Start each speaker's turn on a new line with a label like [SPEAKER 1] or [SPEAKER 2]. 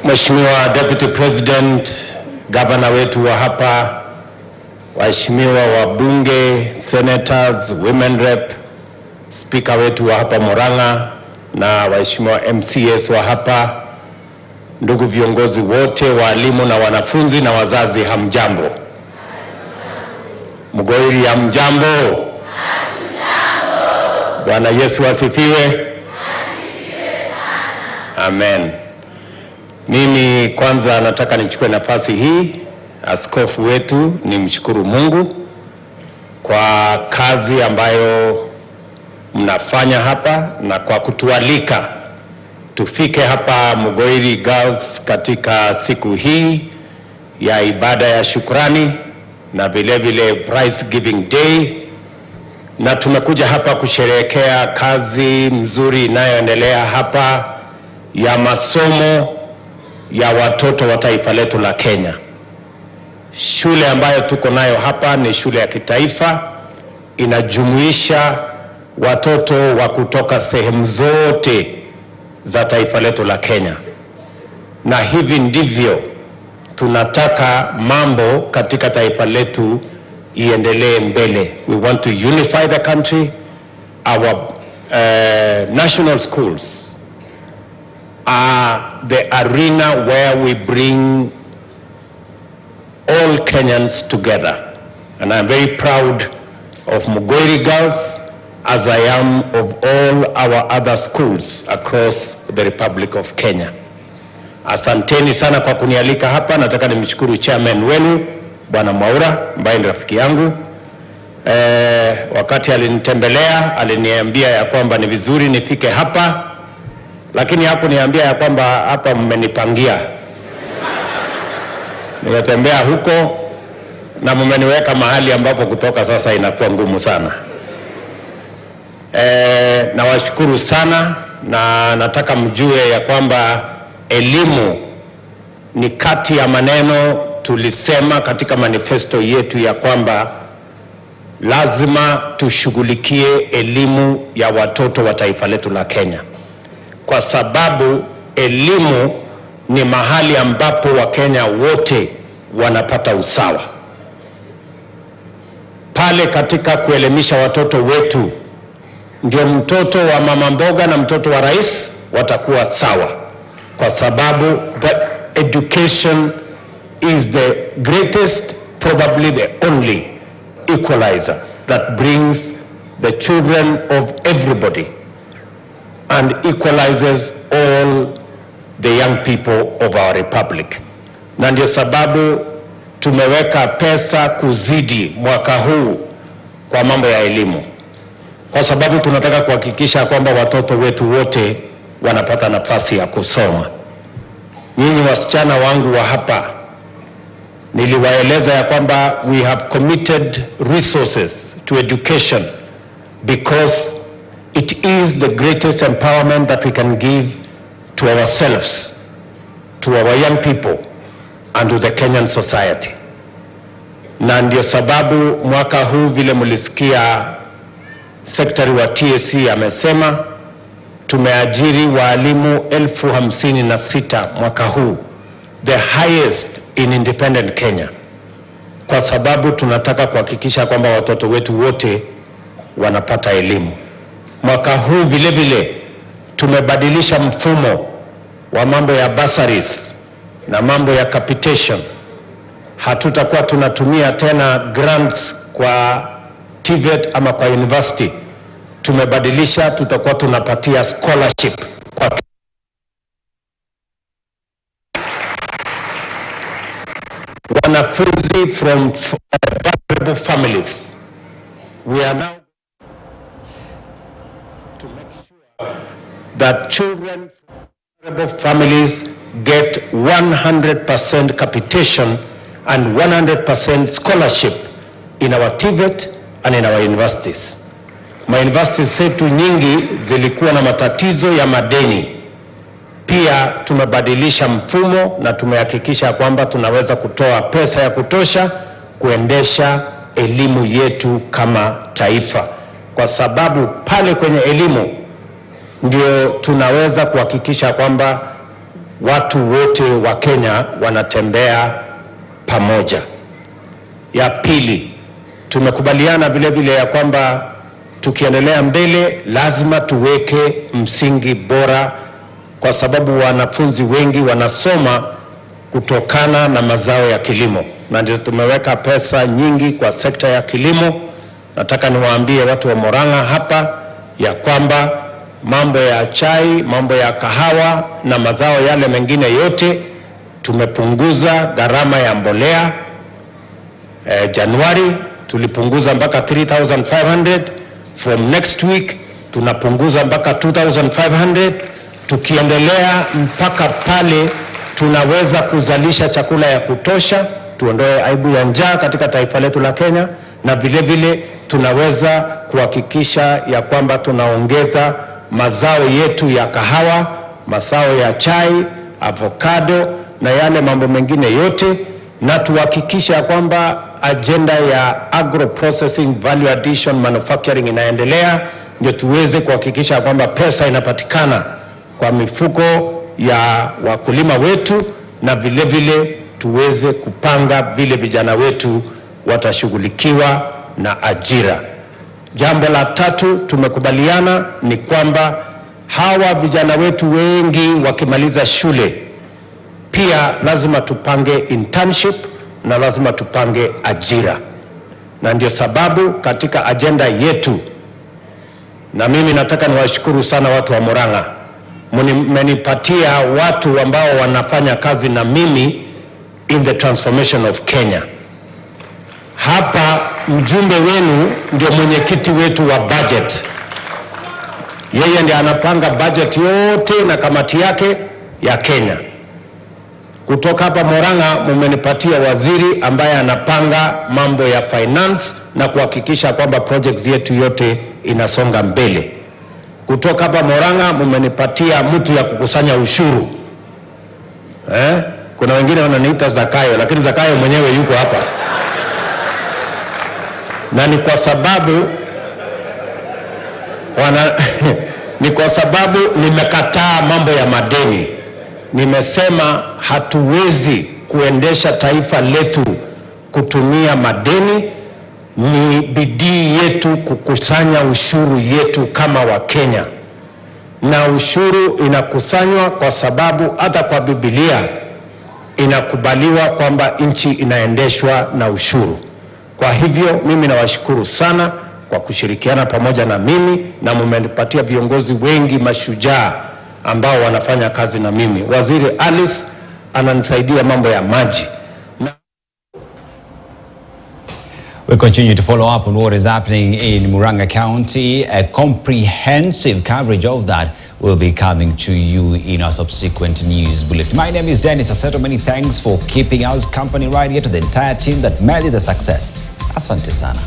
[SPEAKER 1] Mheshimiwa Deputy President, Governor wetu wa hapa, waheshimiwa wabunge, senators, women rep, speaker wetu wa hapa Murang'a na waheshimiwa MCS wa hapa, ndugu viongozi wote, walimu na wanafunzi na wazazi, hamjambo. Mgoiri hamjambo. Bwana Yesu asifiwe. Amen. Mimi kwanza nataka nichukue nafasi hii, askofu wetu, nimshukuru Mungu kwa kazi ambayo mnafanya hapa na kwa kutualika tufike hapa Mugoiri Girls katika siku hii ya ibada ya shukrani na vile vile prize giving day, na tumekuja hapa kusherehekea kazi mzuri inayoendelea hapa ya masomo ya watoto wa taifa letu la Kenya. Shule ambayo tuko nayo hapa ni shule ya kitaifa, inajumuisha watoto wa kutoka sehemu zote za taifa letu la Kenya, na hivi ndivyo tunataka mambo katika taifa letu iendelee mbele. We want to unify the country. Our national schools are the arena where we bring all Kenyans together, and I'm very proud of Mugoiri Girls, as I am of all our other schools across the Republic of Kenya. Asanteni sana kwa kunialika hapa. Nataka nimshukuru chairman wenu Bwana Mwaura ambaye ni rafiki yangu. Wakati alinitembelea aliniambia ya kwamba ni vizuri nifike hapa, lakini hakuniambia ya kwamba hapa mmenipangia. Nimetembea huko na mmeniweka mahali ambapo kutoka sasa inakuwa ngumu sana. Nawashukuru sana, na nataka mjue ya kwamba elimu ni kati ya maneno tulisema katika manifesto yetu ya kwamba lazima tushughulikie elimu ya watoto wa taifa letu la Kenya, kwa sababu elimu ni mahali ambapo Wakenya wote wanapata usawa. Pale katika kuelimisha watoto wetu, ndio mtoto wa mama mboga na mtoto wa rais watakuwa sawa, kwa sababu the education is the greatest, probably the only equalizer that brings the children of everybody and equalizes all the young people of our republic. Na ndio sababu tumeweka pesa kuzidi mwaka huu kwa mambo ya elimu, kwa sababu tunataka kuhakikisha kwamba watoto wetu wote wanapata nafasi ya kusoma. Nyinyi wasichana wangu wa hapa, niliwaeleza ya kwamba we have committed resources to education because it is the greatest empowerment that we can give to ourselves, to our young people and to the Kenyan society. Na ndio sababu mwaka huu, vile mlisikia Secretary wa TSC amesema, tumeajiri walimu 56,000 mwaka huu, the highest in independent Kenya, kwa sababu tunataka kuhakikisha kwamba watoto wetu wote wanapata elimu. Mwaka huu vile vile tumebadilisha mfumo wa mambo ya bursaries na mambo ya capitation. Hatutakuwa tunatumia tena grants kwa TVET ama kwa university. Tumebadilisha, tutakuwa tunapatia scholarship kwa wanafunzi from vulnerable families. We are now to make sure that children from vulnerable families get 100% capitation and 100% scholarship in our TVET and in our universities. Universities zetu nyingi zilikuwa na matatizo ya madeni. Pia tumebadilisha mfumo na tumehakikisha kwamba tunaweza kutoa pesa ya kutosha kuendesha elimu yetu kama taifa, kwa sababu pale kwenye elimu ndio tunaweza kuhakikisha kwamba watu wote wa Kenya wanatembea pamoja. Ya pili, tumekubaliana vile vile ya kwamba tukiendelea mbele lazima tuweke msingi bora, kwa sababu wanafunzi wengi wanasoma kutokana na mazao ya kilimo, na ndio tumeweka pesa nyingi kwa sekta ya kilimo. Nataka niwaambie watu wa Murang'a hapa ya kwamba mambo ya chai, mambo ya kahawa na mazao yale mengine yote tumepunguza gharama ya mbolea. Januari tulipunguza mpaka 3,500. From next week tunapunguza mpaka 2,500. Tukiendelea mpaka pale tunaweza kuzalisha chakula ya kutosha, tuondoe aibu ya njaa katika taifa letu la Kenya, na vile vile tunaweza kuhakikisha ya kwamba tunaongeza mazao yetu ya kahawa, mazao ya chai, avocado na yale mambo mengine yote, na tuhakikisha ya kwamba agenda ya agro processing value addition manufacturing inaendelea, ndio tuweze kuhakikisha ya kwamba pesa inapatikana kwa mifuko ya wakulima wetu, na vile vile tuweze kupanga vile vijana wetu watashughulikiwa na ajira. Jambo la tatu tumekubaliana ni kwamba hawa vijana wetu wengi wakimaliza shule pia lazima tupange internship na lazima tupange ajira, na ndio sababu katika agenda yetu, na mimi nataka niwashukuru sana watu wa Murang'a, mmenipatia watu ambao wanafanya kazi na mimi in the transformation of Kenya. Hapa mjumbe wenu ndio mwenyekiti wetu wa budget. Yeye ndiye anapanga budget yote na kamati yake ya Kenya. Kutoka hapa Murang'a mmenipatia waziri ambaye anapanga mambo ya finance na kuhakikisha kwamba projects yetu yote inasonga mbele. Kutoka hapa Murang'a mmenipatia mtu ya kukusanya ushuru. Kuna wengine wananiita Zakayo, lakini Zakayo mwenyewe yuko hapa. Na ni kwa sababu ni kwa sababu nimekataa mambo ya madeni. Nimesema hatuwezi kuendesha taifa letu kutumia madeni. Ni bidii yetu kukusanya ushuru yetu kama Wakenya, na ushuru inakusanywa kwa sababu hata kwa Biblia inakubaliwa kwamba nchi inaendeshwa na ushuru. Kwa hivyo mimi nawashukuru sana kwa kushirikiana pamoja na mimi, na mmenipatia viongozi wengi mashujaa ambao wanafanya kazi na mimi. Waziri Alice ananisaidia mambo ya maji.
[SPEAKER 2] We continue to follow up on what is happening in Murang'a County. A comprehensive coverage of that will be coming to you in our subsequent news bulletin. My name is Dennis Aseto. Many thanks for keeping us company right here, to the entire team that made it a success. Asante sana.